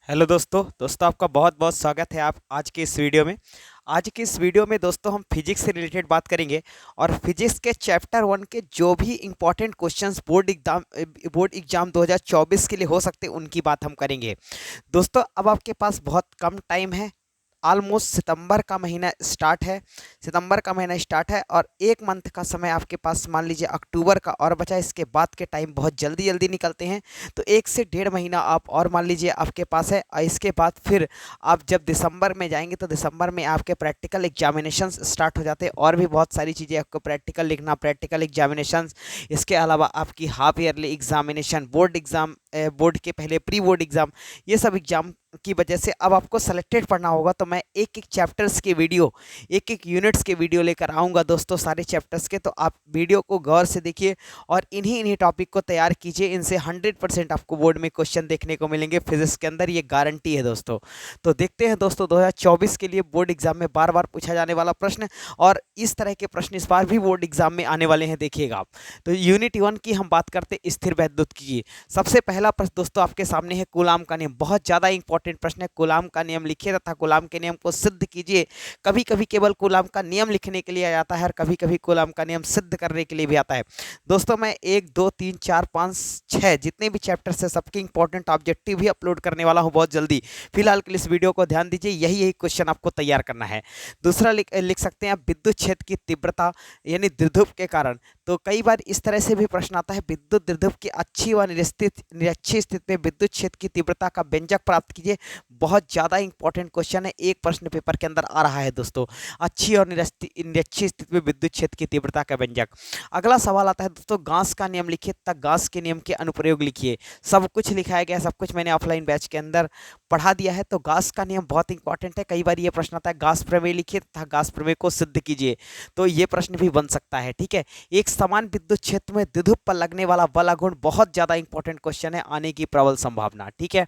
Hello दोस्तों आपका बहुत बहुत स्वागत है आप आज के इस वीडियो में। आज की इस वीडियो में दोस्तों हम फिजिक्स से रिलेटेड बात करेंगे और फिजिक्स के चैप्टर 1 के जो भी इंपॉर्टेंट क्वेश्चंस बोर्ड एग्जाम 2024 के लिए हो सकते हैं उनकी बात हम करेंगे। दोस्तों अब आपके पास बहुत कम टाइम है। ऑलमोस्ट सितंबर का महीना स्टार्ट है और एक मंथ का समय आपके पास, मान लीजिए अक्टूबर का और बचा। इसके बाद के टाइम बहुत जल्दी जल्दी निकलते हैं, तो 1 से 1.5 महीना आप और मान लीजिए आपके पास है। और इसके बाद फिर आप जब दिसंबर में जाएंगे तो दिसंबर में आपके प्रैक्टिकल एग्जामिनेशंस स्टार्ट हो जाते हैं और भी बहुत सारी चीज़ें आपको प्रैक्टिकल लिखना, प्रैक्टिकल एग्जामिनेशंस। इसके अलावा आपकी half yearly examination, board exam, board के पहले प्री बोर्ड एग्ज़ाम, ये सब एग्ज़ाम की वजह से अब आपको सेलेक्टेड पढ़ना होगा। तो मैं एक एक चैप्टर्स के वीडियो, एक एक यूनिट्स के वीडियो लेकर आऊँगा दोस्तों, सारे चैप्टर्स के। तो आप वीडियो को गौर से देखिए और इन्हीं इन्हीं टॉपिक को तैयार कीजिए। इनसे 100% आपको बोर्ड में क्वेश्चन देखने को मिलेंगे फिजिक्स के अंदर, ये गारंटी है दोस्तों। तो देखते हैं दोस्तों 2024 के लिए बोर्ड एग्जाम में बार बार पूछा जाने वाला प्रश्न, और इस तरह के प्रश्न इस बार भी बोर्ड एग्जाम में आने वाले हैं, देखिएगा आप। तो यूनिट 1 की हम बात करते हैं, स्थिर वैद्युत की। सबसे पहला प्रश्न दोस्तों आपके सामने है कूलाम का नियम। बहुत ज़्यादा इंपॉर्टेंट प्रश्न है। कूलाम का नियम लिखिए तथा कूलाम के नियम को सिद्ध कीजिए। कभी कभी केवल कूलाम का नियम लिखने के लिए आ जाता है और कभी कभी कूलाम का नियम सिद्ध करने के लिए भी आता है। दोस्तों मैं 1 2 3 4 5 6 जितने भी चैप्टर्स है सबके इंपॉर्टेंट ऑब्जेक्टिव भी अपलोड करने वाला हूँ बहुत जल्दी। फिलहाल के लिए इस वीडियो को ध्यान दीजिए, यही यही क्वेश्चन आपको तैयार करना है। दूसरा लिख सकते हैं आप विद्युत क्षेत्र की तीव्रता यानी द्विध्रुव के कारण। तो कई बार इस तरह से भी प्रश्न आता है, विद्युत द्विध्रुव की अच्छी व निरक्षी स्थिति में विद्युत क्षेत्र की तीव्रता का व्यंजक प्राप्त कीजिए। बहुत ज़्यादा इंपॉर्टेंट क्वेश्चन है, एक प्रश्न पेपर के अंदर आ रहा है दोस्तों, अच्छी और निरक्षी स्थिति में विद्युत क्षेत्र की तीव्रता का व्यंजक। अगला सवाल आता है दोस्तों, गाउस का नियम लिखिए तथा गाउस के नियम के अनुप्रयोग लिखिए। सब कुछ लिखाया गया है, सब कुछ मैंने ऑफलाइन बैच के अंदर पढ़ा दिया है। तो गाउस का नियम बहुत इंपॉर्टेंट है। कई बार ये प्रश्न आता है, गाउस प्रमेय लिखिए तथा गाउस प्रमेय को सिद्ध कीजिए। तो ये प्रश्न भी बन सकता है, ठीक है। एक समान विद्युत क्षेत्र में द्विध्रुव पर लगने वाला बल आघूर्ण, बहुत ज्यादा इंपॉर्टेंट क्वेश्चन है, आने की प्रबल संभावना, ठीक है।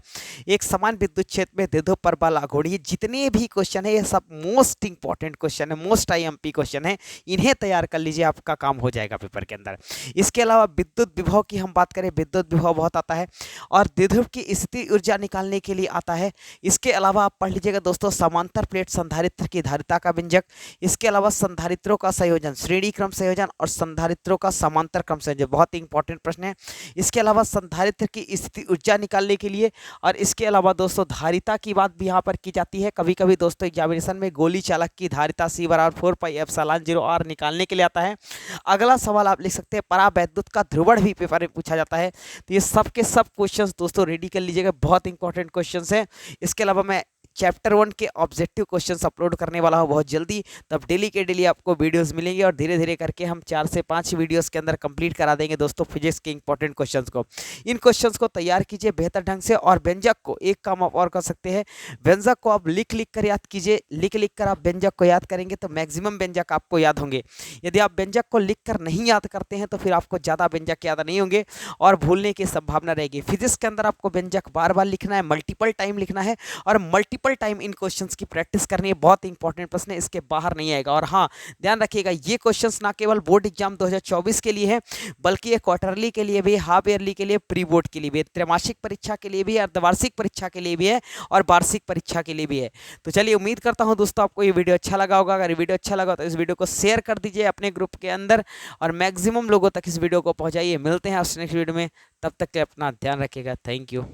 एक समान विद्युत क्षेत्र में द्विध्रुव पर बल आघूर्ण, ये जितने भी क्वेश्चन है ये सब मोस्ट इंपॉर्टेंट क्वेश्चन है, मोस्ट आईएमपी क्वेश्चन है। इन्हें तैयार कर लीजिए, आपका काम हो जाएगा पेपर के अंदर। इसके अलावा विद्युत विभव की हम बात करें, विद्युत विभव बहुत आता है और द्विध्रुव की स्थिति ऊर्जा निकालने के लिए आता है। इसके अलावा आप पढ़ लीजिएगा दोस्तों, समांतर प्लेट संधारित्र की धारिता का व्यंजक। इसके अलावा संधारित्रों का संयोजन, श्रेणी क्रम संयोजन और संधारित्रों का समांतर क्रम संयोजन, बहुत ही इंपॉर्टेंट प्रश्न है। इसके अलावा संधारित्र की स्थिति ऊर्जा निकालने के लिए, और इसके अलावा दोस्तों धारिता की बात भी यहाँ पर की जाती है। कभी कभी दोस्तों एग्जामिनेशन में गोली चालक की धारिता C बराबर 4πε0r निकालने के लिए आता है। अगला सवाल आप लिख सकते हैं, परावैद्युत का ध्रुवण भी पेपर में पूछा जाता है। तो ये सब के सब क्वेश्चंस दोस्तों रेडी कर लीजिएगा, बहुत इंपॉर्टेंट क्वेश्चंस हैं। इसके अलावा मैं चैप्टर 1 के ऑब्जेक्टिव क्वेश्चंस अपलोड करने वाला हूँ बहुत जल्दी। तब डेली के डेली आपको वीडियोस मिलेंगे और धीरे धीरे करके हम 4 से 5 वीडियोस के अंदर कंप्लीट करा देंगे दोस्तों फिजिक्स के इंपॉर्टेंट क्वेश्चंस को। इन क्वेश्चंस को तैयार कीजिए बेहतर ढंग से, और व्यंजक को एक काम आप और कर सकते हैं, व्यंजक को आप लिख लिख कर याद कीजिए। लिख लिख कर आप व्यंजक को याद करेंगे तो मैक्सिमम व्यंजक आपको याद होंगे। यदि आप व्यंजक को लिख कर नहीं याद करते हैं तो फिर आपको ज़्यादा व्यंजक याद नहीं होंगे और भूलने की संभावना रहेगी। फिजिक्स के अंदर आपको व्यंजक बार बार लिखना है, मल्टीपल टाइम लिखना है और मल्टीपल टाइम इन क्वेश्चंस की प्रैक्टिस करनी है। बहुत इंपॉर्टेंट प्रश्न है, इसके बाहर नहीं आएगा। और हाँ, ध्यान रखिएगा ये क्वेश्चंस ना केवल बोर्ड एग्जाम 2024 के लिए है, बल्कि ये क्वार्टरली के लिए भी, हाफ ईयरली के लिए, प्री बोर्ड के लिए भी, त्रैमासिक परीक्षा के लिए भी, अर्धवार्षिक परीक्षा के लिए भी है और वार्षिक परीक्षा के लिए भी है। तो चलिए, उम्मीद करता हूँ दोस्तों आपको ये वीडियो अच्छा लगा होगा। अगर वीडियो अच्छा लगा तो इस वीडियो को शेयर कर दीजिए अपने ग्रुप के अंदर और मैक्सिमम लोगों तक इस वीडियो को पहुंचाइए। मिलते हैं आपसे नेक्स्ट वीडियो में, तब तक के अपना ध्यान रखिएगा। Thank you.